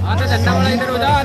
आता झंडा वाला इधर हो जा।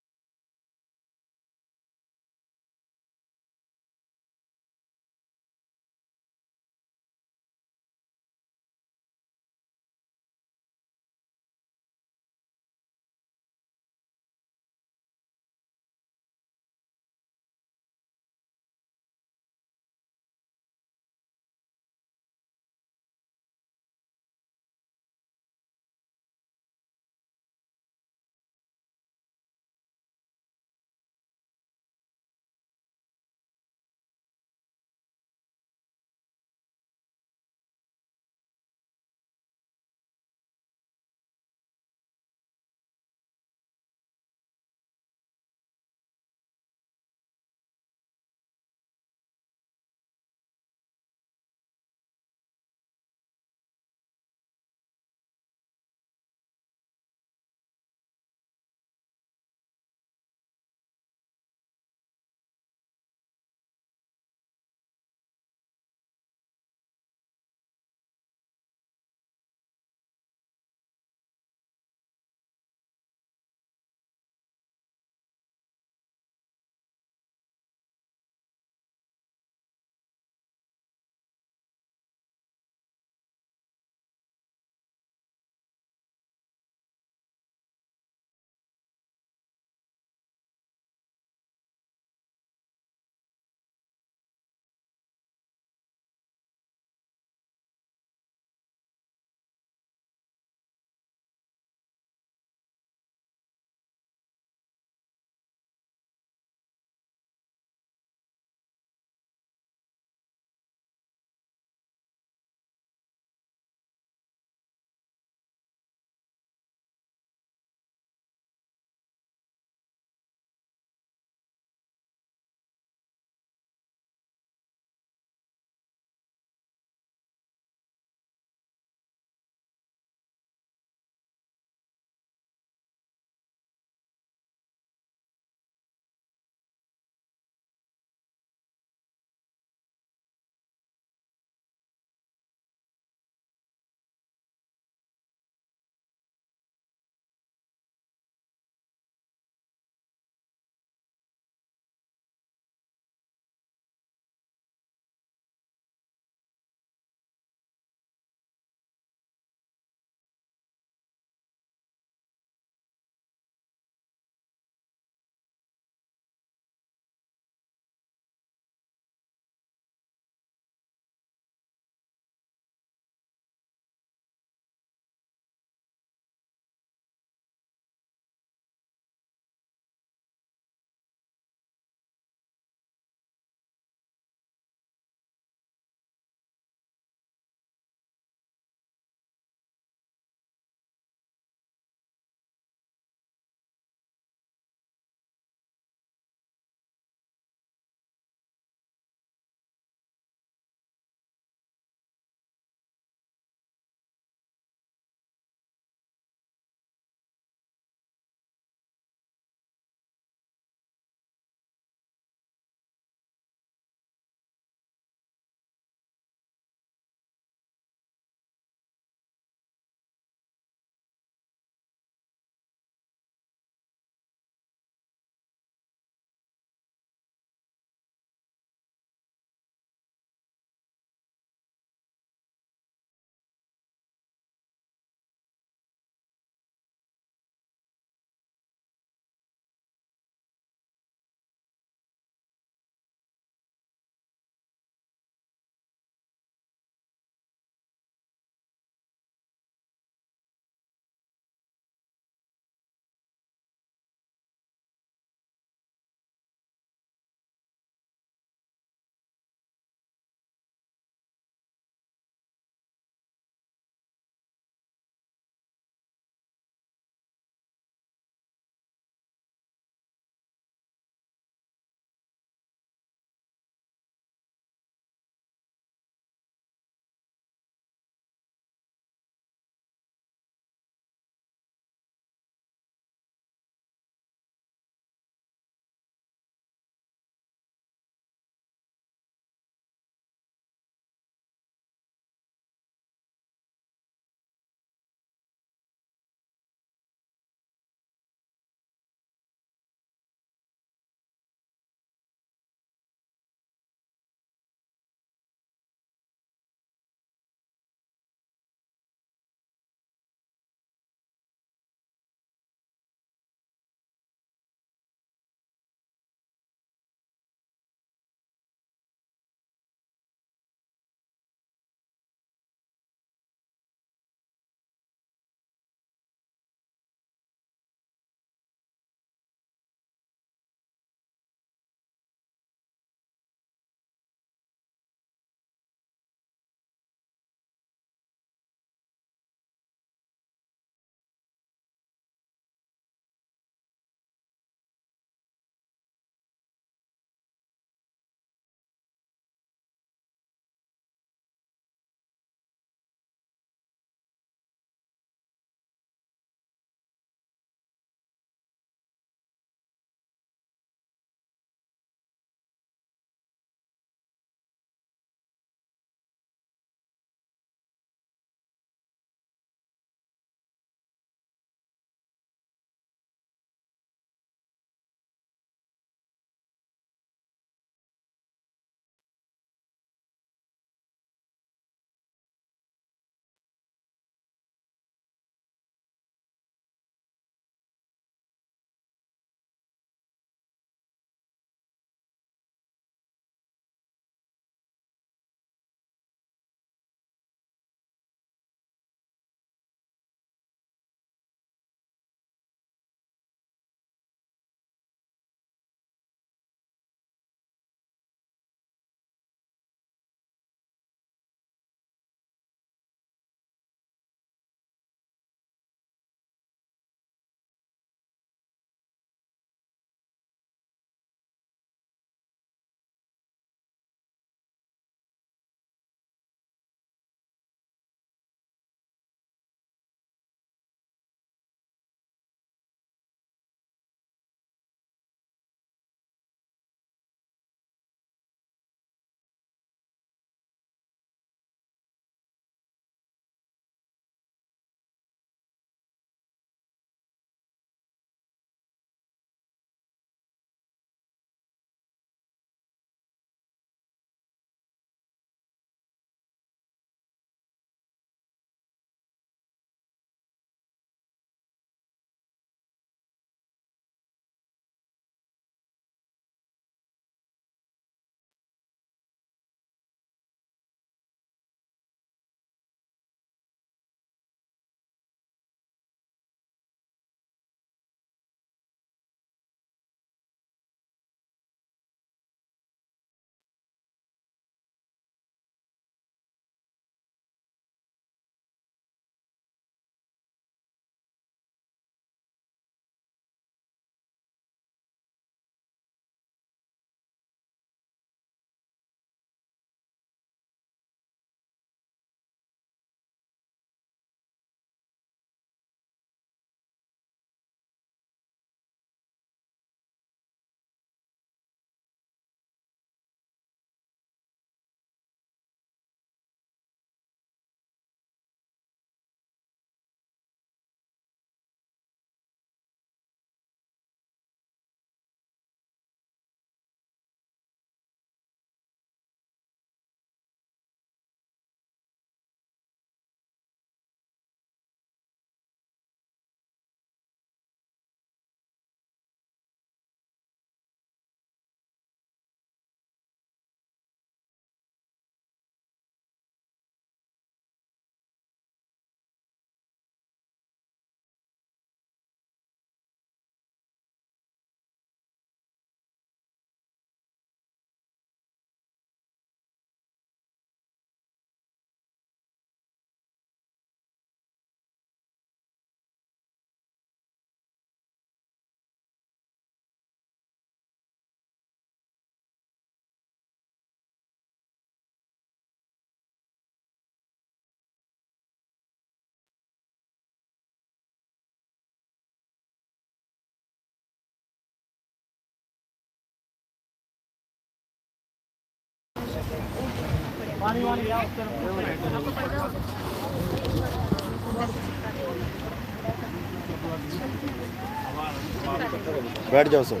बैठ जाओ सर।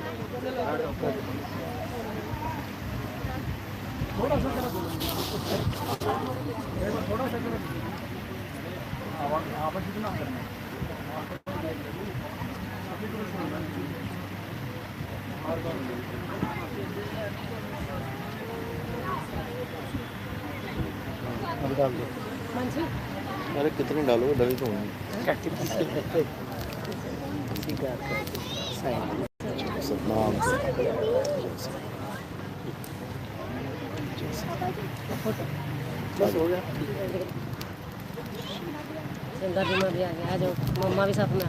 अरे कितने डालोगे, डल तो होंगे। सतनाम बस हो गया। दादीमा भी आ गया, आ जाओ, मम्मा भी साथ में आ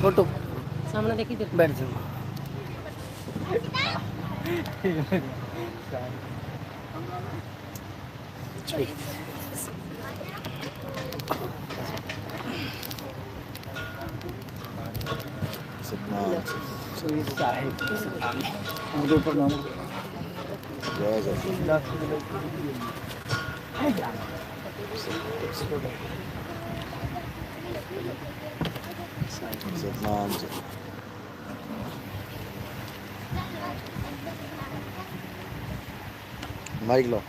फोटो सामने देखी थी। बैठ जाओ। मुझे प्रणाम। सतनाम माइक लो।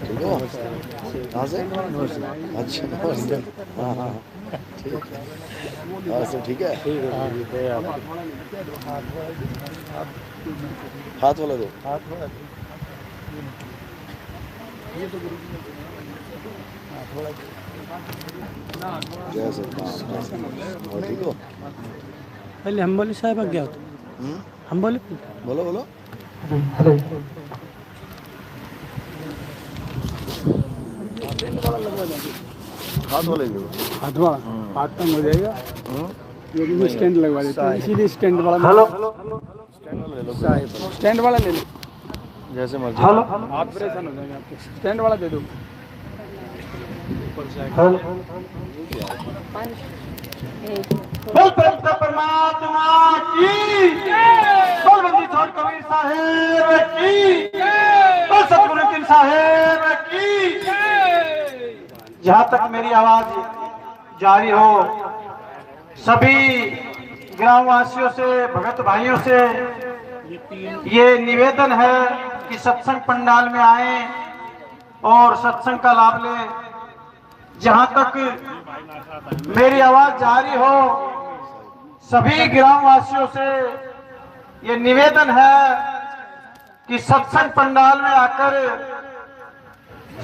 ठीक हो? कहाँ से? अच्छा, हाँ हाँ ठीक है। हाँ सब ठीक है। हाथ वाला दो। जय सतनाम। और ठीक हो? पहले हम बोले साहब आ गया। हम बोले बोलो बोलो। हाथ वाले लो। हाथ वाला हाथ तंग हो जाएगा। ये भी स्टैंड लगवा देते हैं, इसीलिए स्टैंड वाला। हेलो स्टैंड वाला ले लो। स्टैंड वाला ले लो, जैसे मर्जी। हेलो हाथ परेशान हो जाएंगे आपके। स्टैंड वाला दे दो। हेलो बोल परमात्मा की बोल बंदी छोड़ कबीर साहेब की बोल सतगुरु किन साहेब की। जहाँ तक मेरी आवाज जारी हो, सभी ग्रामवासियों से, भगत भाइयों से ये निवेदन है कि सत्संग पंडाल में आए और सत्संग का लाभ लें। जहाँ तक मेरी आवाज जारी हो, सभी ग्रामवासियों से ये निवेदन है कि सत्संग पंडाल में आकर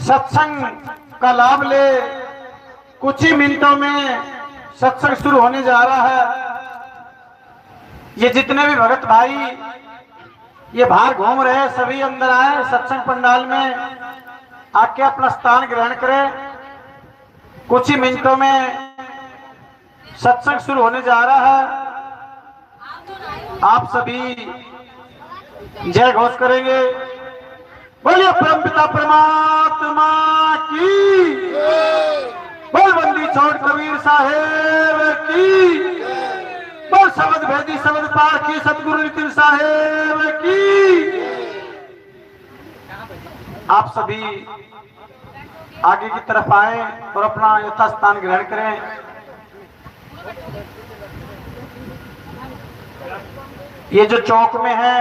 सत्संग का लाभ ले। कुछ ही मिनटों में सत्संग शुरू होने जा रहा है। ये जितने भी भगत भाई ये बाहर घूम रहे हैं, सभी अंदर आए, सत्संग पंडाल में आके अपना स्थान ग्रहण करें। कुछ ही मिनटों में सत्संग शुरू होने जा रहा है। आप सभी जय घोष करेंगे। बोलिए परमपिता परमात्मा की, बोल बंदी छोड़ कबीर साहेब की, बोल शब्द भेदी शब्द पाठी सतगुरु नितिन साहेब की। आप सभी आगे की तरफ आए और अपना यथास्थान ग्रहण करें। ये जो चौक में है,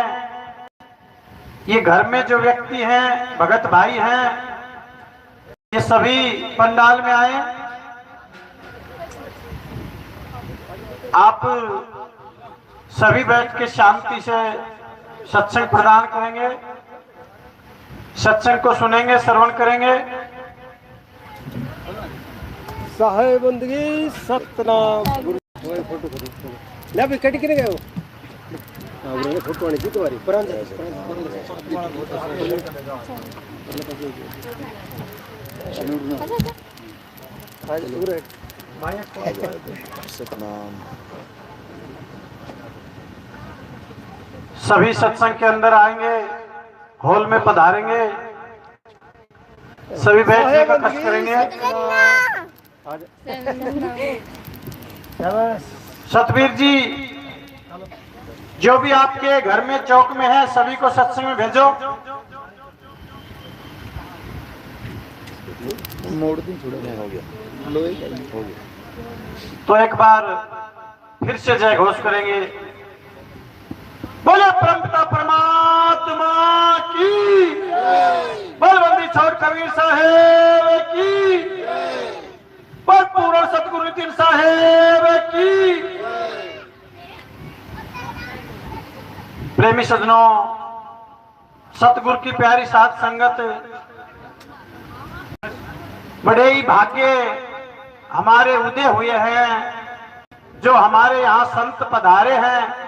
ये घर में जो व्यक्ति हैं, भगत भाई हैं, ये सभी पंडाल में आए। आप सभी बैठ के शांति से सत्संग प्रदान करेंगे, सत्संग को सुनेंगे, श्रवण करेंगे। साहेब बंदगी सतनाम फोटो ले अभी कट के गए हो। फोटो आनी थी तुम्हारी पुरानी सतनाम। सभी सत्संग के अंदर आएंगे, हॉल में पधारेंगे। सभी बैठने का कष्ट करेंगे। सतवीर जी, जो भी आपके घर में चौक में है सभी को सत्संग में भेजो। मोड़ दी थोड़ा हो गया, हो गया। तो एक बार फिर से जय घोष करेंगे। बोले परमपिता परमात्मा की, बलवंती छोड़ कबीर साहेब की, पर पूर्ण सतगुरु नितिन साहेब की। प्रेमी सज्जनों, सतगुरु की प्यारी साथ संगत, बड़े ही भाग्य हमारे उदय हुए हैं जो हमारे यहाँ संत पधारे हैं,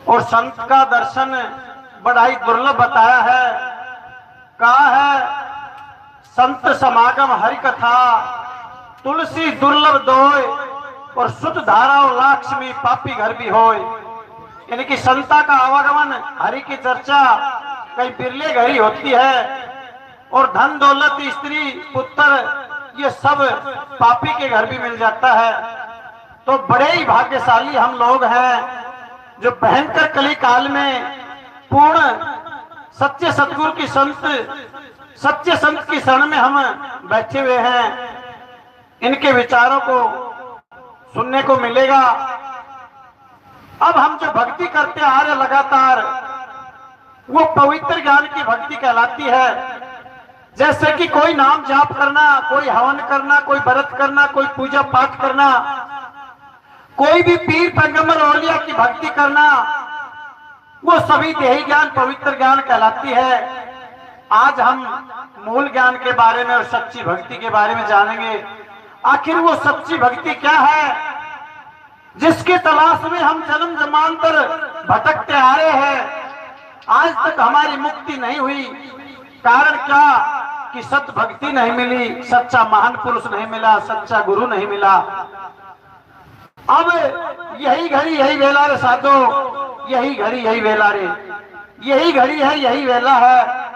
और संत का दर्शन बड़ा ही दुर्लभ बताया है। कहा है, संत समागम हरि कथा, तुलसी दुर्लभ दोय, और शुद्ध धारा लाक्ष्मी पापी घर भी होय। यानी कि संता का आवागमन, हरि की चर्चा कई बिरले घर ही होती है, और धन दौलत स्त्री पुत्र ये सब पापी के घर भी मिल जाता है। तो बड़े ही भाग्यशाली हम लोग हैं जो भयंकर कली काल में पूर्ण सच्चे सतगुरु की सच्चे संत की शरण में हम बैठे हुए हैं। इनके विचारों को सुनने को मिलेगा। अब हम जो भक्ति करते आ रहे लगातार, वो पवित्र ज्ञान की भक्ति कहलाती है। जैसे कि कोई नाम जाप करना, कोई हवन करना, कोई व्रत करना, कोई पूजा पाठ करना, कोई भी पीर पैगंबर औलिया की भक्ति करना, वो सभी देही ज्ञान पवित्र ज्ञान कहलाती है। आज हम मूल ज्ञान के बारे में और सच्ची भक्ति के बारे में जानेंगे। आखिर वो सच्ची भक्ति क्या है जिसके तलाश में हम जन्म जन्मांतर भटकते आ रहे हैं। आज तक हमारी मुक्ति नहीं हुई। कारण क्या कि सत भक्ति नहीं मिली, सच्चा महान पुरुष नहीं मिला, सच्चा गुरु नहीं मिला। अब यही घड़ी यही वेला रे साधो, यही घड़ी यही वेला रे, यही घड़ी है यही वेला है।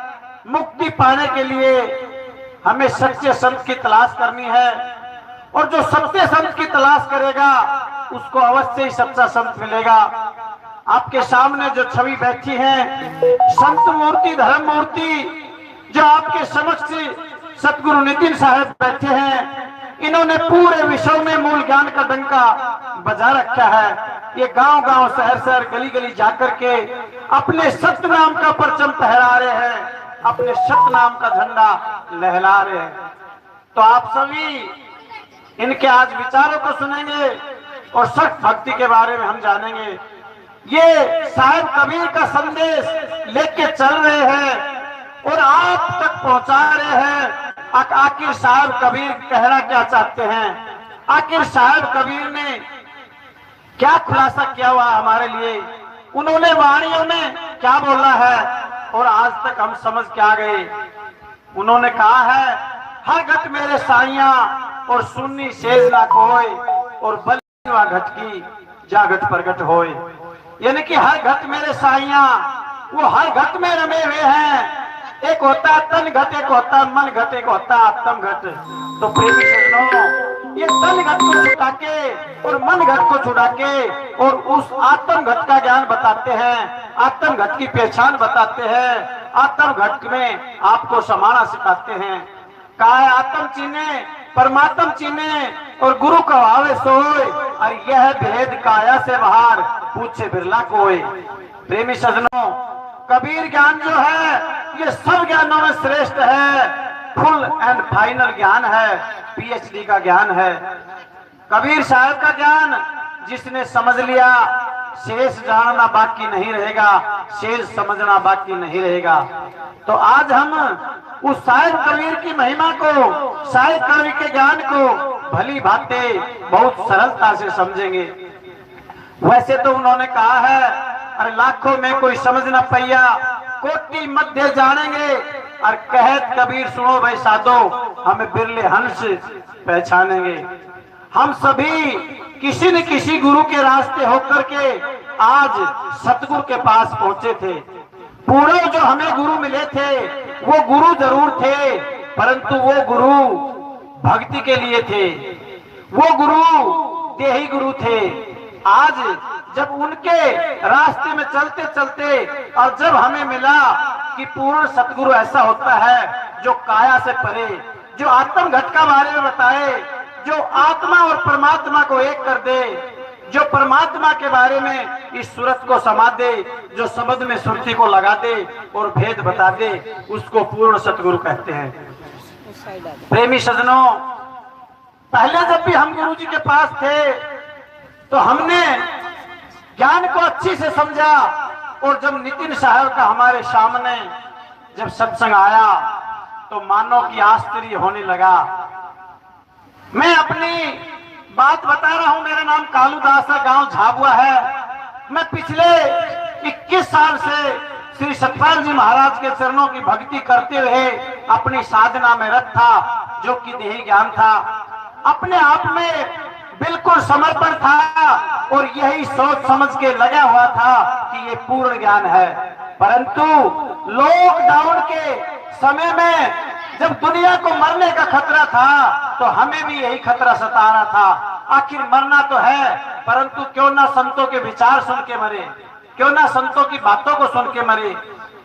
मुक्ति पाने के लिए हमें सच्चे संत की तलाश करनी है, और जो सच्चे संत की तलाश करेगा उसको अवश्य ही सच्चा संत मिलेगा। आपके सामने जो छवि बैठी है, संत मूर्ति धर्म मूर्ति जो आपके समक्ष सतगुरु नितिन साहब बैठे हैं, इन्होंने पूरे विश्व में मूल ज्ञान का डंका बजा रखा है। ये गांव गांव शहर शहर गली गली जाकर के अपने सत्य नाम का परचम फहरा रहे हैं, अपने सत्य नाम का झंडा लहरा रहे हैं। तो आप सभी इनके आज विचारों को सुनेंगे और सख्त भक्ति के बारे में हम जानेंगे। ये साहिब कबीर का संदेश लेके चल रहे हैं और आप तक पहुंचा रहे हैं। आखिर साहिब कबीर कहना क्या चाहते हैं, आखिर साहिब कबीर ने क्या खुलासा किया हुआ हमारे लिए, उन्होंने वाणियों में क्या बोला है और आज तक हम समझ के आ गए। उन्होंने कहा है, हर घट मेरे साइया और सुन्नी शेज ना कोय, और बलिवा घट की जा घट प्रगट होए। यानी कि हर घट मेरे साइया, वो हर घट में रमे हुए हैं। एक होता है तन घट, एक होता है मन घट, एक होता है आत्म घट। तो प्रेमी सज्जनों, ये तन घट को छुटा के और मन घट को छुड़ा के और उस आत्म घट का ज्ञान बताते हैं, आत्म घट की पहचान बताते हैं, आत्म घट में आपको समाना सिखाते हैं। कहा है, आत्म चीने परमात्म चीने और गुरु का आवे सोए, और यह भेद काया से बाहर पूछे बिरला कोई। प्रेमी सज्जनों, कबीर ज्ञान जो है ये सब ज्ञानों में श्रेष्ठ है, फुल एंड फाइनल ज्ञान है, पीएचडी का ज्ञान है। कबीर साहब का ज्ञान जिसने समझ लिया, शेष जानना बाकी नहीं रहेगा, शेष समझना बाकी नहीं रहेगा। तो आज हम उस साहिब कबीर की महिमा को, साहिब कबीर के ज्ञान को भली भांति बहुत सरलता से समझेंगे। वैसे तो उन्होंने कहा है, अरे लाखों में कोई समझ न पैया, कोटि मध्य जानेंगे, और कहत कबीर सुनो भाई साधो, हमें बिरले हंस पहचानेंगे। हम सभी किसी न किसी गुरु के रास्ते होकर के आज सतगुरु के पास पहुंचे थे। पूर्व जो हमें गुरु मिले थे वो गुरु जरूर थे, परंतु वो गुरु भक्ति के लिए थे, वो गुरु देही गुरु थे। आज जब उनके रास्ते में चलते चलते और जब हमें मिला कि पूर्ण सतगुरु ऐसा होता है जो काया से परे, जो आत्म घट का बारे में बताए, जो आत्मा और परमात्मा को एक कर दे, जो परमात्मा के बारे में इस सूरत को समा दे, जो शब्द में सुरती को लगा दे और भेद बता दे, उसको पूर्ण सतगुरु कहते हैं। प्रेमी सज्जनों, पहले जब भी हम गुरु जी के पास थे तो हमने ज्ञान को अच्छी से समझा, और जब नितिन साहब का हमारे सामने जब सत्संग आया तो मानो कि आश्चर्य होने लगा। मैं अपनी बात बता रहा हूं, मेरा नाम कालू दास है, गांव झाबुआ है। मैं पिछले 21 साल से श्री सतपाल जी महाराज के चरणों की भक्ति करते हुए अपनी साधना में रत था, जो कि देही ज्ञान था। अपने आप में बिल्कुल समर्पण था और यही सोच समझ के लगा हुआ था कि ये पूर्ण ज्ञान है। परंतु लॉकडाउन के समय में जब दुनिया को मरने का खतरा था तो हमें भी यही खतरा सता रहा था। आखिर मरना तो है, परंतु क्यों ना संतों के विचार सुन के मरे, क्यों ना संतों की बातों को सुन के मरे।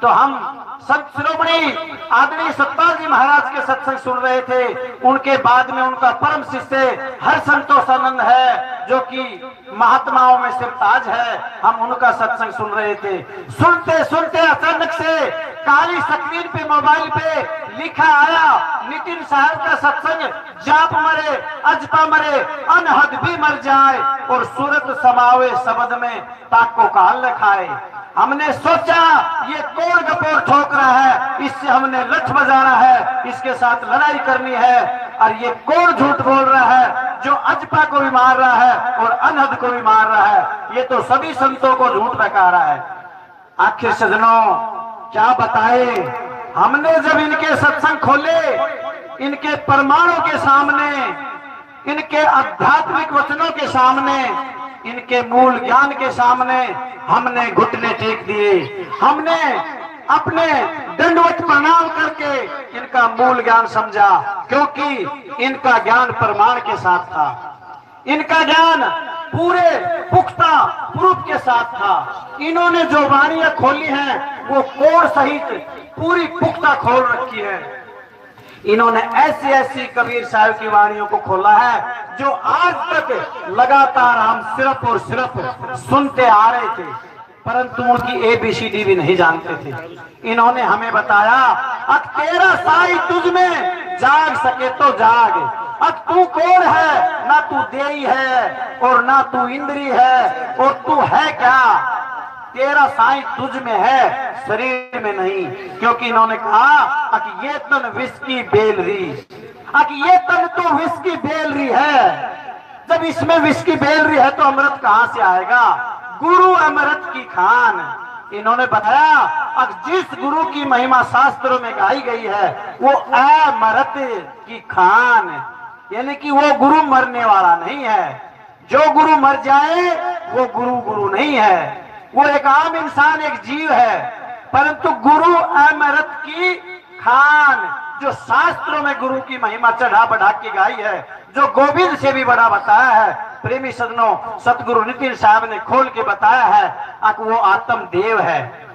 तो हम संत शिरोमणि आदरणीय सतपाल जी महाराज के सत्संग सुन रहे थे। उनके बाद में उनका परम शिष्य हर संतोषानंद है, जो कि महात्माओं में सिरताज है, हम उनका सत्संग सुन रहे थे। सुनते सुनते अचानक से काली स्क्रीन पे मोबाइल पे लिखा आया, नितिन साहब का सत्संग, जाप मरे अजपा मरे अनहद भी मर जाए और सूरत समावे शब्द में ताको काल खाए। हमने सोचा ये कौन गपोर ठोक रहा है, इससे हमने लठ बजाना है, इसके साथ लड़ाई करनी है। और ये कौन झूठ बोल रहा है जो अजपा को भी मार रहा है और अनहद को भी मार रहा है, ये तो सभी संतों को झूठ बता रहा है। आखिर सज्जनों क्या बताए, हमने जब इनके सत्संग खोले, इनके प्रमाणों के सामने, इनके आध्यात्मिक वचनों के सामने, इनके मूल ज्ञान के सामने हमने घुटने टेक दिए। हमने अपने दंडवत प्रणाम करके इनका मूल ज्ञान समझा, क्योंकि इनका ज्ञान प्रमाण के साथ था, इनका ज्ञान पूरे पुख्ता प्रूफ के साथ था। इन्होंने जो वाणियां खोली हैं वो कोड सहित पूरी पुख्ता खोल रखी है। इन्होंने ऐसी ऐसी कबीर साहब की वाणियों को खोला है जो आज तक लगातार हम सिर्फ और सिर्फ सुनते आ रहे थे, परंतु उनकी ABCD भी नहीं जानते थे। इन्होंने हमें बताया, अब तेरा साई तुझ में जाग सके तो जाग। अब तू कौन है, ना तू देही है और ना तू इंद्री है, और तू है क्या, तेरा साई तुझ में है, शरीर में नहीं। क्योंकि इन्होंने कहा कि ये तन विस्की बेल रही, ये तन तो विस्की बेल रही है। जब इसमें विस्की बेल रही है तो अमृत कहां से आएगा? गुरु अमृत की खान। इन्होंने बताया अब जिस गुरु की महिमा शास्त्रों में गाई गई है वो अमृत की खान, यानी कि वो गुरु मरने वाला नहीं है। जो गुरु मर जाए वो गुरु नहीं है, वो एक आम इंसान, एक जीव है। परंतु गुरु अमृत की खान, जो शास्त्रों में गुरु की महिमा चढ़ा बढ़ा के गाई है, जो गोविंद से भी बड़ा बताया है। प्रेमी सज्जनों, सतगुरु नितिन साहब ने खोल के बताया है कि वो आत्म देव है,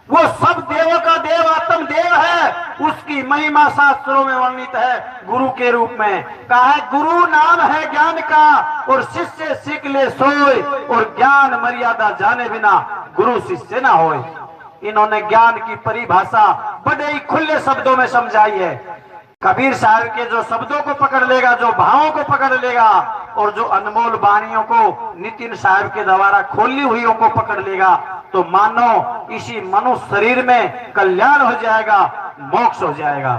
वो सब देवों का देव आत्म देव है। उसकी महिमा शास्त्रों में वर्णित है गुरु के रूप में। कहा है गुरु नाम है ज्ञान का और शिष्य सीख ले सोए, और ज्ञान मर्यादा जाने बिना गुरु शिष्य ना होए। इन्होंने ज्ञान की परिभाषा बड़े ही खुले शब्दों में समझाई है। कबीर साहब के जो शब्दों को पकड़ लेगा, जो भावों को पकड़ लेगा, और जो अनमोल वाणियों को नितिन साहब के द्वारा खोली हुईयों को पकड़ लेगा, तो मानो इसी मनुष्य शरीर में कल्याण हो जाएगा, मोक्ष हो जाएगा।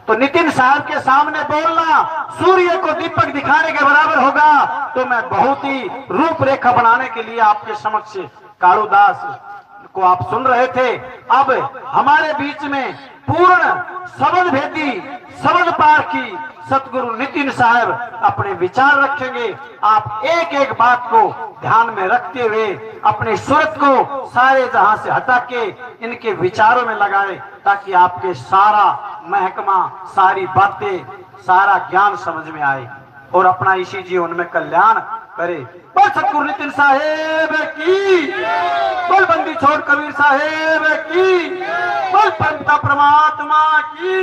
तो नितिन साहब के सामने बोलना सूर्य को दीपक दिखाने के बराबर होगा। तो मैं बहुत ही रूपरेखा बनाने के लिए आपके समक्ष कालूदास को आप सुन रहे थे। अब हमारे बीच में पूर्ण सबद भेदी सबद पार की सतगुरु नितिन साहब अपने विचार रखेंगे। आप एक एक बात को ध्यान में रखते हुए अपने सूरत को सारे जहां से हटा के इनके विचारों में लगाए, ताकि आपके सारा महकमा, सारी बातें, सारा ज्ञान समझ में आए और अपना इसी जीवन में कल्याण करे। बोल सतगुरु नितिन साहेब की, बोल बंदी छोड़ कबीर साहेब की, बोल परमपिता परमात्मा की।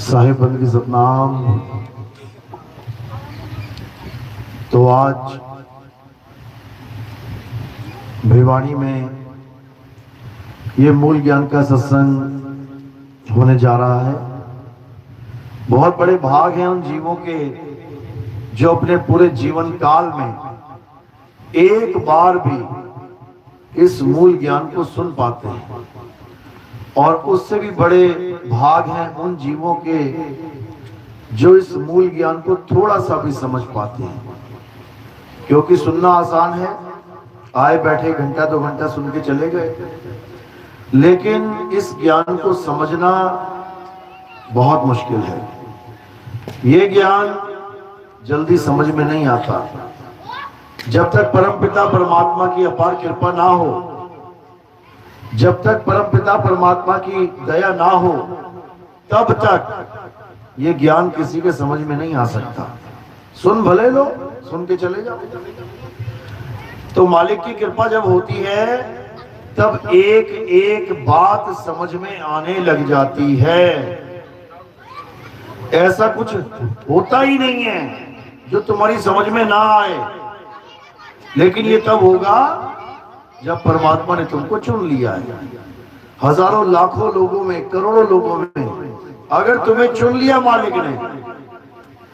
साहेब बंद की सतनाम। तो आज भिवानी में ये मूल ज्ञान का सत्संग होने जा रहा है। बहुत बड़े भाग हैं उन जीवों के जो अपने पूरे जीवन काल में एक बार भी इस मूल ज्ञान को सुन पाते हैं, और उससे भी बड़े भाग हैं उन जीवों के जो इस मूल ज्ञान को थोड़ा सा भी समझ पाते हैं। क्योंकि सुनना आसान है, आए बैठे घंटा 2 घंटा सुन के चले गए, लेकिन इस ज्ञान को समझना बहुत मुश्किल है। ये ज्ञान जल्दी समझ में नहीं आता। जब तक परमपिता परमात्मा की अपार कृपा ना हो, जब तक परमपिता परमात्मा की दया ना हो, तब तक ये ज्ञान किसी के समझ में नहीं आ सकता। सुन भले लो, सुन के चले जाओ। तो मालिक की कृपा जब होती है तब एक एक बात समझ में आने लग जाती है। ऐसा कुछ होता ही नहीं है जो तुम्हारी समझ में ना आए, लेकिन ये तब होगा जब परमात्मा ने तुमको चुन लिया है। हजारों लाखों लोगों में, करोड़ों लोगों में अगर तुम्हें चुन लिया मालिक ने,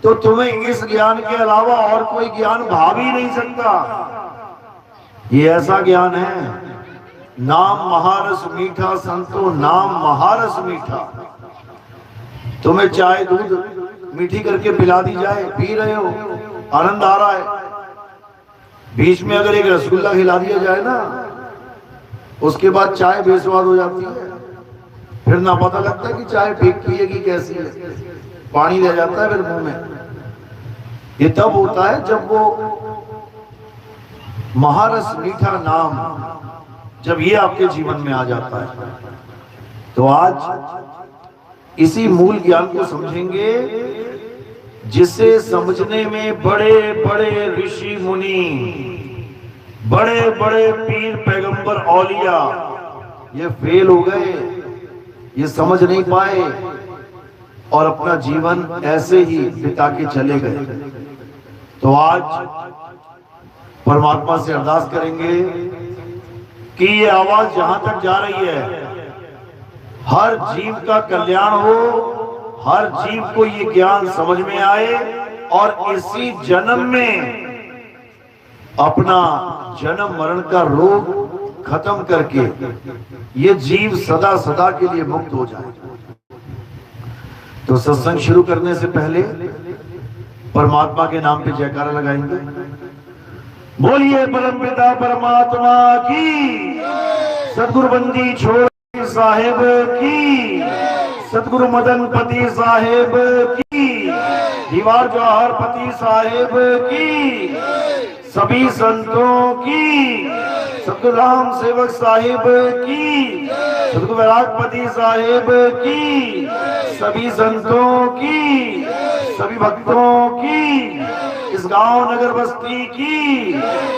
तो तुम्हें इस ज्ञान के अलावा और कोई ज्ञान भाव ही नहीं सकता। ये ऐसा ज्ञान है, नाम महारस मीठा संतो, नाम महारस मीठा। तुम्हें चाय दूध मीठी करके पिला दी जाए, पी रहे हो, आनंद आ रहा है। बीच में अगर एक रसगुल्ला खिला दिया जाए ना, उसके बाद चाय बेस्वाद हो जाती है, फिर ना पता लगता है कि चाय पिएगी कैसी है, पानी रह जाता है फिर मुंह में। ये तब होता है जब वो महारस मीठा नाम, जब ये आपके जीवन में आ जाता है। तो आज इसी मूल ज्ञान को समझेंगे, जिसे समझने में बड़े बड़े ऋषि मुनि, बड़े बड़े पीर पैगंबर औलिया ये फेल हो गए, ये समझ नहीं पाए और अपना जीवन ऐसे ही बिता के चले गए। तो आज परमात्मा से अरदास करेंगे कि ये आवाज जहां तक जा रही है, हर जीव का कल्याण हो, हर जीव को ये ज्ञान समझ में आए और इसी जन्म में अपना जन्म मरण का रोग खत्म करके ये जीव सदा सदा के लिए मुक्त हो जाए। तो सत्संग शुरू करने से पहले परमात्मा के नाम पे जयकारा लगाएंगे। बोलिए परमपिता परमात्मा की, सतगुरु बंदी छोड़ साहेब की, सतगुरु मदनपति साहेब की, दीवार जौहरपति साहेब की, सभी संतों की, सतगुरु राम सेवक साहिब की, सतगुरु वैरागपति साहेब की, सभी संतों की, सभी भक्तों की, इस गांव नगर बस्ती की,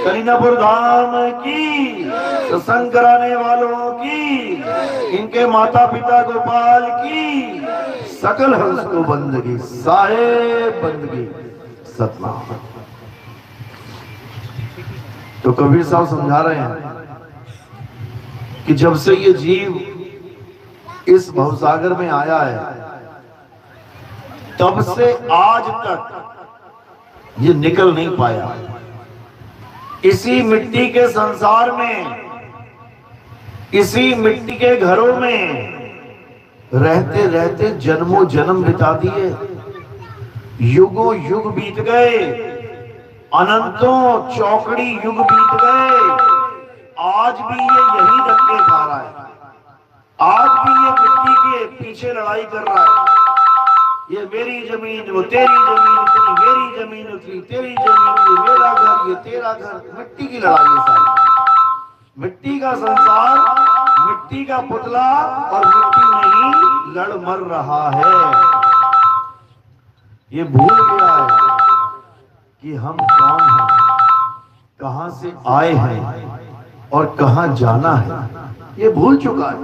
कलीनापुर धाम की, सत्संग कराने वालों की, इनके माता पिता गोपाल की, सकल हंस को बंदगी, साहेब बंदगी सतनाम। तो कबीर साहब समझा रहे हैं कि जब से ये जीव इस भवसागर में आया है, तब से आज तक ये निकल नहीं पाया। इसी मिट्टी के संसार में, इसी मिट्टी के घरों में रहते रहते जन्मों जन्म बिता दिए, युगों युग बीत गए, अनंतों चौकड़ी युग बीत गए। आज भी ये यही धक्के खा रहा है, आज भी ये मिट्टी के पीछे लड़ाई कर रहा है। ये मेरी जमीन, वो तेरी जमीन, उतनी मेरी जमीन, उतनी तेरी जमीन, ये मेरा घर, ये तेरा घर। मिट्टी की लड़ाई है सारी, मिट्टी का संसार, मिट्टी का पुतला, और मिट्टी में ही लड़ मर रहा है। ये भूल गया है कि हम कौन हैं, कहां से आए हैं और कहां जाना है, ये भूल चुका है।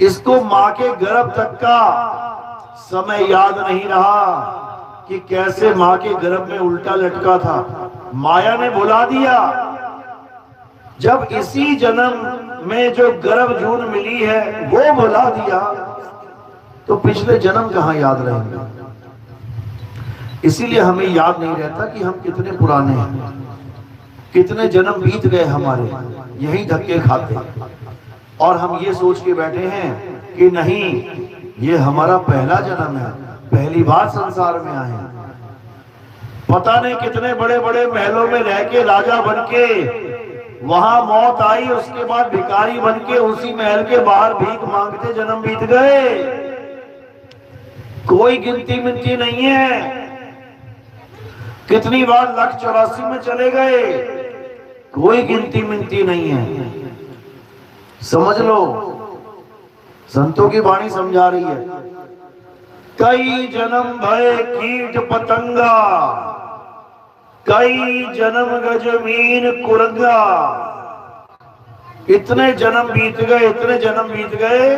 इसको मां के गर्भ तक का समय याद नहीं रहा कि कैसे मां के गर्भ में उल्टा लटका था। माया ने भुला दिया। जब इसी जन्म में जो गर्भ जून मिली है वो भुला दिया, तो पिछले जन्म कहां याद रहेंगे। इसीलिए हमें याद नहीं रहता कि हम कितने पुराने हैं, कितने जन्म बीत गए हमारे यही धक्के खाते, और हम ये सोच के बैठे हैं कि नहीं, ये हमारा पहला जन्म है, पहली बार संसार में आए हैं। पता नहीं कितने बड़े बड़े महलों में रह के राजा बन के वहां मौत आई, उसके बाद भिखारी बन के उसी महल के बाहर भीख मांगते जन्म बीत गए। कोई गिनती मिनती नहीं है। कितनी बार 184 में चले गए, कोई गिनती मिनती नहीं है। समझ लो, संतों की वाणी समझा रही है। कई जन्म भय कीट पतंगा, कई जन्म गजमीन कुरंगा। इतने जन्म बीत गए, इतने जन्म बीत गए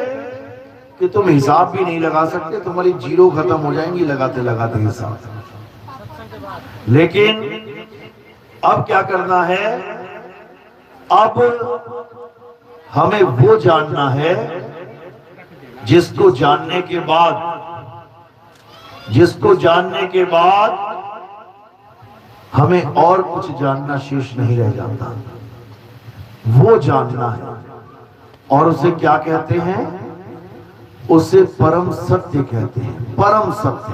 कि तुम हिसाब भी नहीं लगा सकते। तुम्हारी जीरो खत्म हो जाएंगी लगाते लगाते हिसाब। लेकिन अब क्या करना है, अब हमें वो जानना है जिसको जानने के बाद हमें और कुछ जानना शेष नहीं रह जाता। वो जानना है, और उसे क्या कहते हैं, उसे परम सत्य कहते हैं। परम सत्य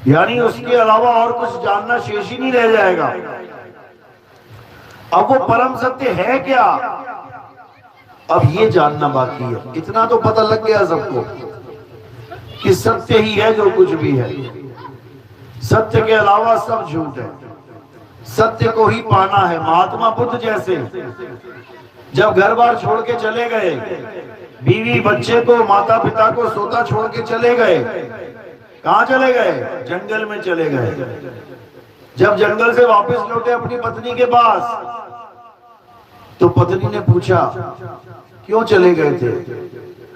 यानी उसके अलावा और कुछ जानना शेष ही नहीं रह जाएगा। अब वो परम सत्य है क्या, अब ये जानना बाकी है। इतना तो पता लग गया सबको कि सत्य ही है जो कुछ भी है, सत्य के अलावा सब झूठ है। सत्य को ही पाना है। महात्मा बुद्ध जैसे जब घर बार छोड़ के चले गए, बीवी बच्चे को, माता पिता को सोता छोड़ के चले गए, कहां चले गए, जंगल में चले गए। जब जंगल से वापस लौटे अपनी पत्नी के पास, तो पत्नी ने पूछा क्यों चले गए थे,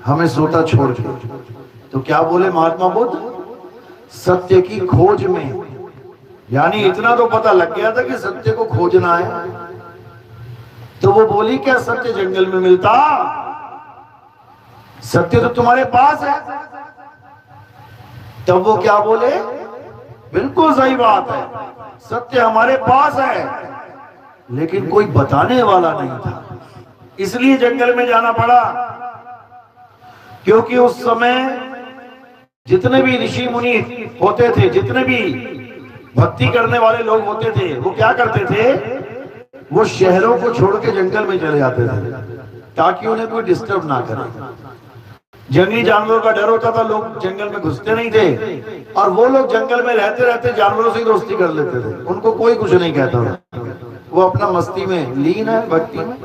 हमें सोता छोड़ के। तो क्या बोले महात्मा बुद्ध, सत्य की खोज में। यानी इतना तो पता लग गया था कि सत्य को खोजना है। तो वो बोली क्या सत्य जंगल में मिलता, सत्य तो तुम्हारे पास है। तब वो क्या बोले, बिल्कुल सही बात है, सत्य हमारे पास है, लेकिन कोई बताने वाला नहीं था, इसलिए जंगल में जाना पड़ा। क्योंकि उस समय जितने भी ऋषि मुनि होते थे, जितने भी भक्ति करने वाले लोग होते थे, वो क्या करते थे, वो शहरों को छोड़ के जंगल में चले जाते थे ताकि उन्हें कोई डिस्टर्ब ना करे। जंगली जानवरों का डर होता था, लोग जंगल में घुसते नहीं थे, और वो लोग जंगल में रहते रहते जानवरों से दोस्ती कर लेते थे। उनको कोई कुछ नहीं कहता था, वो अपना मस्ती में लीन है, भक्ति में।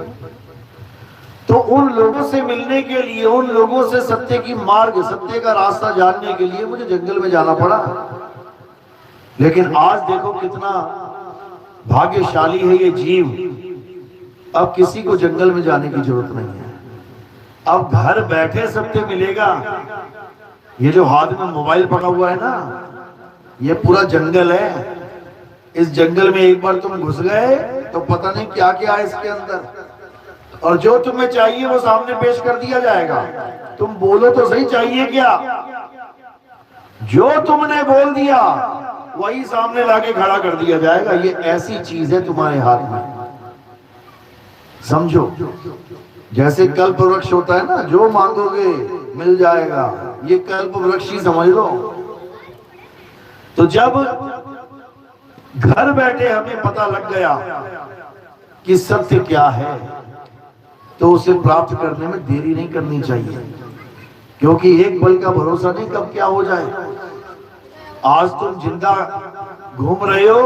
तो उन लोगों से मिलने के लिए, उन लोगों से सत्य की मार्ग, सत्य का रास्ता जानने के लिए मुझे जंगल में जाना पड़ा। लेकिन आज देखो कितना भाग्यशाली है ये जीव, अब किसी को जंगल में जाने की जरूरत नहीं है। अब घर बैठे सत्य मिलेगा। ये जो हाथ में मोबाइल पकड़ा हुआ है ना, ये पूरा जंगल है। इस जंगल में एक बार तुम घुस गए तो पता नहीं क्या क्या है इसके अंदर, और जो तुम्हें चाहिए वो सामने पेश कर दिया जाएगा। तुम बोलो तो सही चाहिए क्या, जो तुमने बोल दिया वही सामने लाके खड़ा कर दिया जाएगा। ये ऐसी चीज है तुम्हारे हाथ में, समझो। जैसे कल्प वृक्ष होता है ना, जो मांगोगे मिल जाएगा, ये कल्प वृक्ष ही समझ लो। तो जब घर बैठे हमें पता लग गया कि सत्य क्या है, तो उसे प्राप्त करने में देरी नहीं करनी चाहिए, क्योंकि एक पल का भरोसा नहीं कब क्या हो जाए। आज तुम जिंदा घूम रहे हो,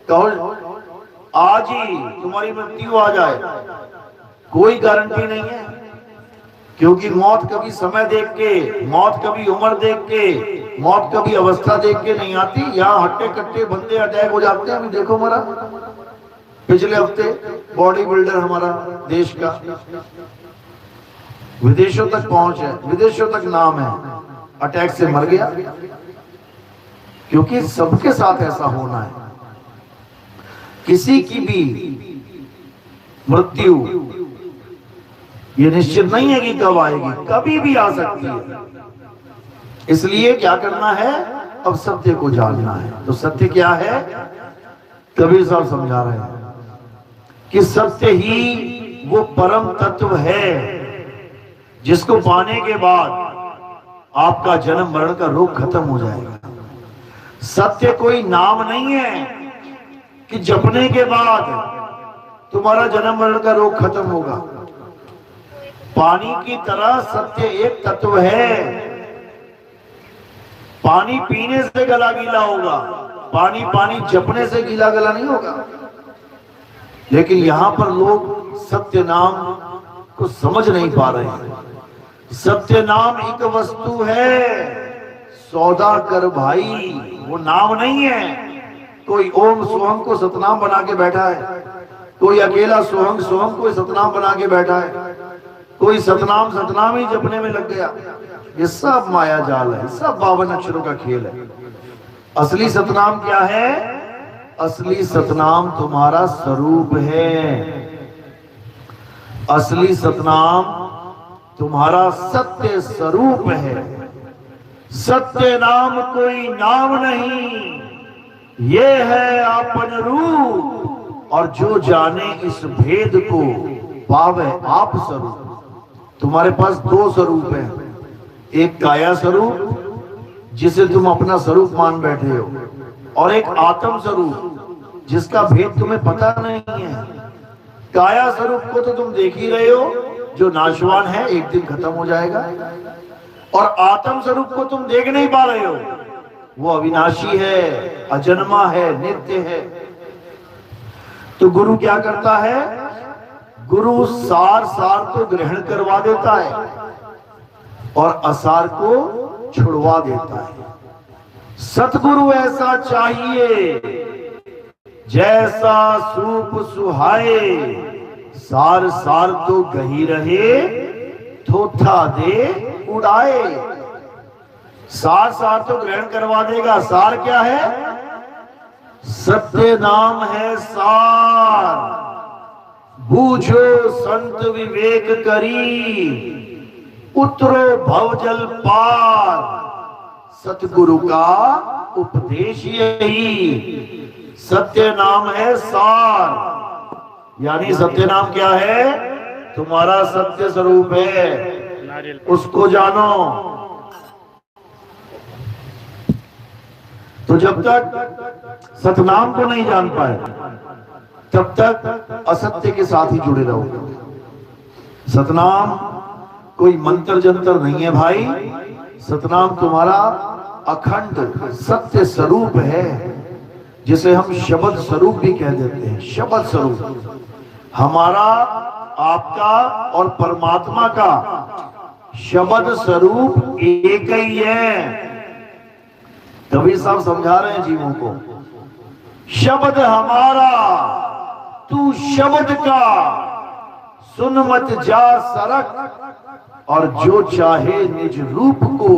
तो आज ही तुम्हारी मृत्यु आ जाए, कोई गारंटी नहीं है। क्योंकि मौत कभी समय देख के, मौत कभी उम्र देख के, मौत कभी अवस्था देख के नहीं आती। यहाँ हट्टे कट्टे बंदे अटैक हो जाते हैं। अभी देखो हमारा पिछले हफ्ते बॉडी बिल्डर हमारा देश का विदेशों तक पहुंच है, विदेशों तक नाम है, अटैक से मर गया। क्योंकि सबके साथ ऐसा होना है। किसी की भी मृत्यु ये निश्चित नहीं है कि कब आएगी, कभी भी आ सकती है। इसलिए क्या करना है, अब सत्य को जानना है। तो सत्य क्या है, कबीर साहब समझा रहे हैं कि सत्य ही वो परम तत्व है जिसको पाने के बाद आपका जन्म मरण का रोग खत्म हो जाएगा। सत्य कोई नाम नहीं है कि जपने के बाद तुम्हारा जन्म मरण का रोग खत्म होगा। पानी की तरह सत्य एक तत्व है। पानी पीने से गला गीला होगा, पानी पानी जपने से गीला गला नहीं होगा। लेकिन यहां पर लोग सत्य नाम को समझ नहीं पा रहे हैं। सत्य नाम एक वस्तु है, सौदा कर भाई, वो नाम नहीं है। कोई ओम सोहम को सतनाम बना के बैठा है, कोई अकेला सोहम सोहम को सतनाम बना के बैठा है, कोई सतनाम सतनाम ही जपने में लग गया। ये सब माया जाल है, सब 52 अक्षरों का खेल है। असली सतनाम क्या है, असली सतनाम तुम्हारा स्वरूप है। असली सतनाम तुम्हारा सत्य स्वरूप है। सत्य नाम कोई नाम नहीं, ये है आपन रूप, और जो जाने इस भेद को पावे आप स्वरूप। तुम्हारे पास दो स्वरूप है, एक काया स्वरूप जिसे तुम अपना स्वरूप मान बैठे हो, और एक आत्म स्वरूप जिसका भेद तुम्हें पता नहीं है। काया स्वरूप को तो तुम देख ही रहे हो, जो नाशवान है, एक दिन खत्म हो जाएगा। और आत्म स्वरूप को तुम देख नहीं पा रहे हो, वो अविनाशी है, अजन्मा है, नित्य है। तो गुरु क्या करता है, गुरु सार सार को ग्रहण करवा देता है और असार को छुड़वा देता है। सतगुरु ऐसा चाहिए जैसा सूप सुहाए, सार सार तो गही रहे, थोथा दे उड़ाए। सार सार तो ग्रहण करवा देगा। सार क्या है, सत्य नाम है सार। बूझो संत विवेक करी, उतरो भवजल पार। सतगुरु का उपदेश यही, सत्य नाम है सार। यानी सत्य नाम क्या है, तुम्हारा सत्य स्वरूप है, उसको जानो। तो जब तक सतनाम को नहीं जान पाए, तब तक असत्य के साथ ही जुड़े रहोगे। सतनाम कोई मंत्र जंतर नहीं है भाई, सतनाम तुम्हारा अखंड सत्य स्वरूप है, जिसे हम शब्द स्वरूप भी कह देते हैं। शब्द स्वरूप हमारा, आपका और परमात्मा का शब्द स्वरूप एक ही है। कबीर साहब समझा रहे हैं जीवों को, शब्द हमारा तू शब्द का, सुन मत जा सरक, और जो चाहे निज रूप को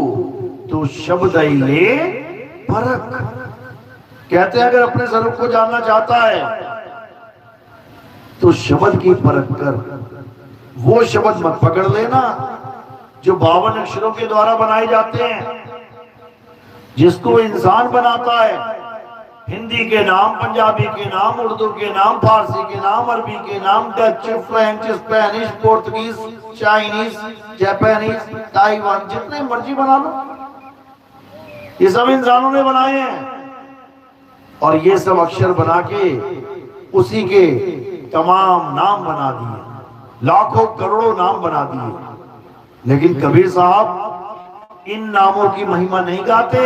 तो शब्द ही ले परख। कहते हैं अगर अपने स्वरूप को जानना चाहता है तो शब्द की परख कर। वो शब्द मत पकड़ लेना जो 52 अक्षरों के द्वारा बनाए जाते हैं, जिसको इंसान बनाता है। हिंदी के नाम, पंजाबी के नाम, उर्दू के नाम, फारसी के नाम, अरबी के नाम, Dutch, French, Spanish, Portuguese, Chinese, Japanese, Taiwan, जितने मर्जी बना लो, ये सब इंसानों ने बनाए हैं। और ये सब अक्षर बना के उसी के तमाम नाम बना दिए, लाखों करोड़ों नाम बना दिए। लेकिन कबीर साहब इन नामों की महिमा नहीं गाते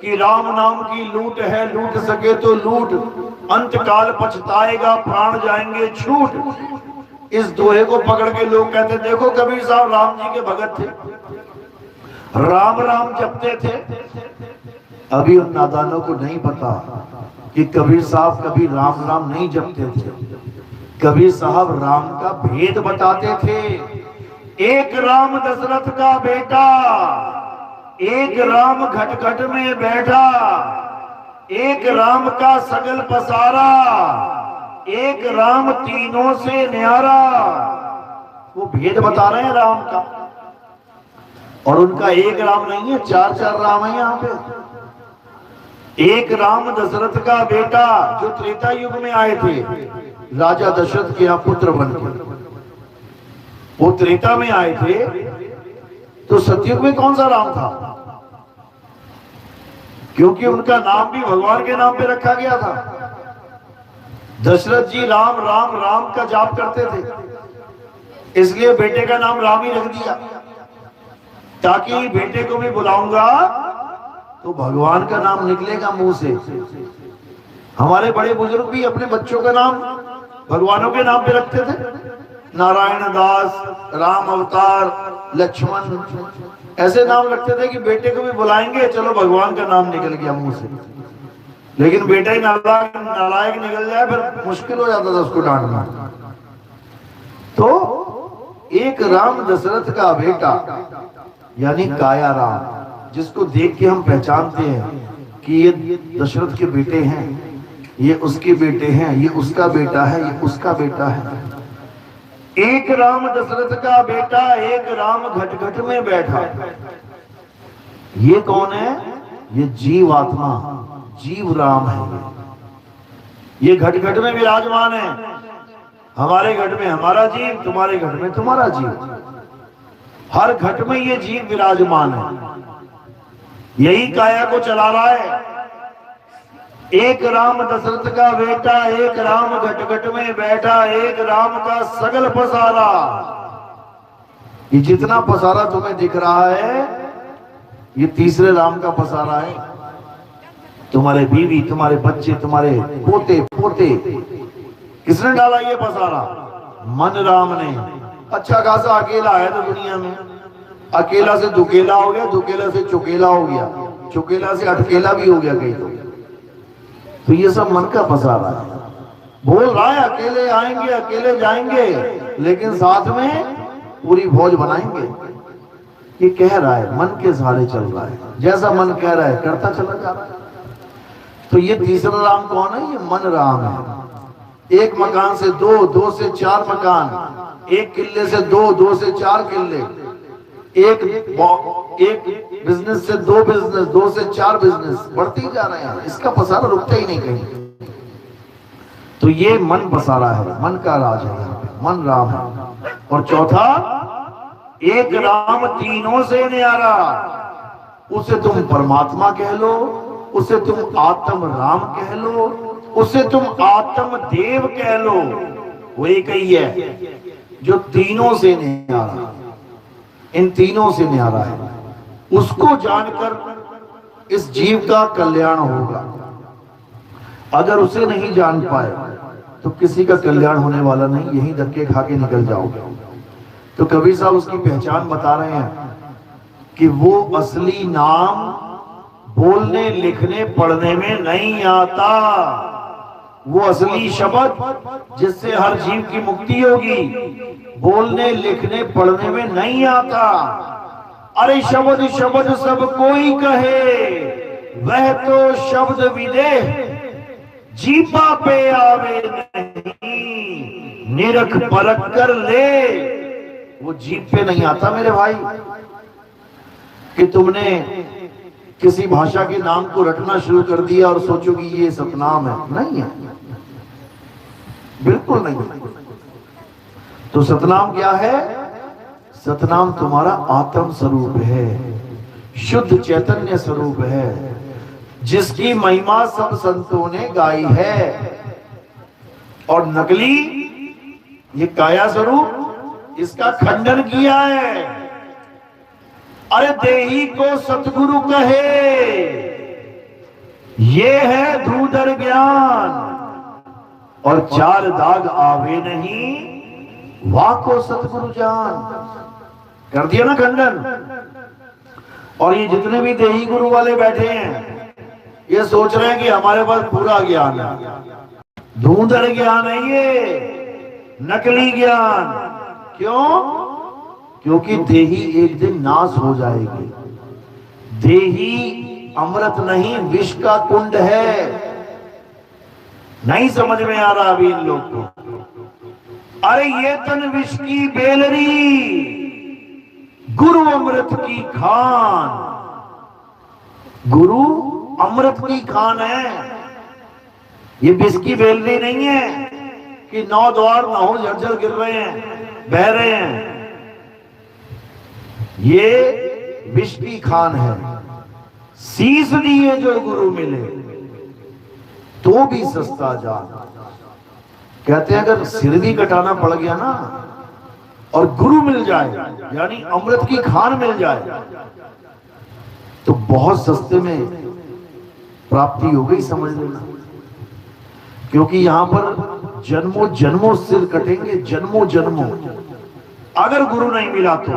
कि राम नाम की लूट है, लूट सके तो लूट, अंत काल पछताएगा, प्राण जाएंगे छूट। इस दोहे को पकड़ के लोग कहते देखो कबीर साहब राम जी के भगत थे, राम राम जपते थे। अभी उन नादानों को नहीं पता कि कबीर साहब कभी राम राम नहीं जपते थे। कबीर साहब राम का भेद बताते थे। एक राम दशरथ का बेटा, एक राम घट घट में बैठा, एक राम का सगल पसारा, एक राम तीनों से न्यारा। वो भेद बता रहे हैं राम का। और उनका एक राम नहीं है, चार चार राम है यहाँ पे। एक राम दशरथ का बेटा जो त्रेता युग में आए थे, राजा दशरथ के यहाँ पुत्र बनके, वो त्रेता में आए थे। तो सतयुग में कौन सा राम था? क्योंकि उनका नाम भी भगवान के नाम पे रखा गया था। दशरथ जी राम राम राम का जाप करते थे, इसलिए बेटे का नाम राम ही रख दिया, ताकि बेटे को भी बुलाऊंगा तो भगवान का नाम निकलेगा मुंह से। हमारे बड़े बुजुर्ग भी अपने बच्चों का नाम भगवानों के नाम पे रखते थे। नारायण दास, राम अवतार, लक्ष्मण, ऐसे नाम रखते थे कि बेटे को भी बुलाएंगे, चलो भगवान का नाम निकल गया मुंह से। लेकिन बेटा ही नालायक निकल जाए फिर मुश्किल हो जाता था उसको डांटना। तो एक राम दशरथ का बेटा यानी काया राम, जिसको देख के हम पहचानते हैं कि ये दशरथ के बेटे हैं, ये उसके बेटे हैं, ये उसका बेटा है, ये उसका बेटा है। एक राम दशरथ का बेटा, एक राम घट घट में बैठा। ये कौन है? ये जीव आत्मा, जीव राम है। ये घट घट में विराजमान है। हमारे घट में हमारा जीव, तुम्हारे घट में तुम्हारा जीव। हर घट में ये जीव विराजमान है। यही काया को चला रहा है। एक राम दशरथ का बेटा, एक राम घट घट में बैठा, एक राम का सगल पसारा। ये जितना पसारा तुम्हें दिख रहा है, ये तीसरे राम का पसारा है। तुम्हारे बीवी, तुम्हारे बच्चे, तुम्हारे पोते पोते, किसने डाला ये पसारा? मन राम ने। अच्छा खासा अकेला है तो दुनिया में, अकेला से दुकेला हो गया, दुकेला से चुकेला हो गया, चुकेला से अटकेला भी हो गया कहीं तो ये सब मन का पसारा है। बोल रहा है अकेले आएंगे, अकेले जाएंगे, लेकिन साथ में पूरी फौज बनाएंगे। ये कह रहा है, मन के सहारे चल रहा है, जैसा मन कह रहा है करता चला जा रहा है। तो ये तीसरा राम कौन है? ये मन राम है। एक मकान से दो, दो से चार मकान, एक किले से दो, दो से चार किले, एक बिजनेस से दो बिजनेस, दो से चार बिजनेस, बढ़ते ही जा रहे हैं। इसका पसारा रुकता ही नहीं कहीं। तो ये मन पसारा है, मन का राज है, मन राम है। और चौथा, एक राम तीनों से न्यारा। उसे तुम परमात्मा कह लो, उसे तुम आत्म राम कह लो, उसे तुम आत्म देव कह लो, वो एक ही है जो तीनों से न्यारा, इन तीनों से न्यारा है। उसको जानकर इस जीव का कल्याण होगा। अगर उसे नहीं जान पाए तो किसी का कल्याण होने वाला नहीं, यही धक्के खा के निकल जाओगे। तो कबीर साहब उसकी पहचान बता रहे हैं कि वो असली नाम बोलने, लिखने, पढ़ने में नहीं आता। वो असली शब्द जिससे हर जीव की मुक्ति होगी, बोलने, लिखने, पढ़ने में नहीं आता। अरे शब्द शब्द सब कोई कहे, वह तो शब्द विदेह जीपा पे आवे नहीं, निरख परख कर ले। वो जीप पे नहीं आता मेरे भाई, कि तुमने किसी भाषा के नाम को रटना शुरू कर दिया और सोचो कि ये सतनाम है। नहीं है, बिल्कुल नहीं। तो सतनाम क्या है? सतनाम तुम्हारा आत्म स्वरूप है, शुद्ध चैतन्य स्वरूप है, जिसकी महिमा सब संतों ने गाई है। और नकली ये काया स्वरूप इसका खंडन किया है। अरे देही को सतगुरु कहे, ये है धूधर ज्ञान। और चार दाग आवे नहीं, वाह को सतगुरु जान। कर दिया ना खंडन। और ये जितने भी देही गुरु वाले बैठे हैं, ये सोच रहे हैं कि हमारे पास पूरा ज्ञान है। धूंधर ज्ञान है ये, नकली ज्ञान। क्यों? क्योंकि देही एक दिन नाश हो जाएगी। देही अमृत नहीं, विष का कुंड है। नहीं समझ में आ रहा अभी इन लोग को। अरे ये तन विष की बेलरी, गुरु अमृत की खान। गुरु अमृत की खान है, ये विष की बेलरी नहीं है कि 9 द्वार नहो झरझर गिर रहे हैं, बह रहे हैं। ये विष की खान है। शीश दिए जो गुरु मिले तो भी सस्ता जान। कहते हैं अगर सिर भी कटाना पड़ गया ना और गुरु मिल जाए, यानी अमृत की खान मिल जाए, तो बहुत सस्ते में प्राप्ति हो गई, समझ लेना। क्योंकि यहां पर जन्मों जन्मों सिर कटेंगे, जन्मों जन्मों। अगर गुरु नहीं मिला तो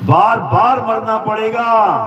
बार बार मरना पड़ेगा।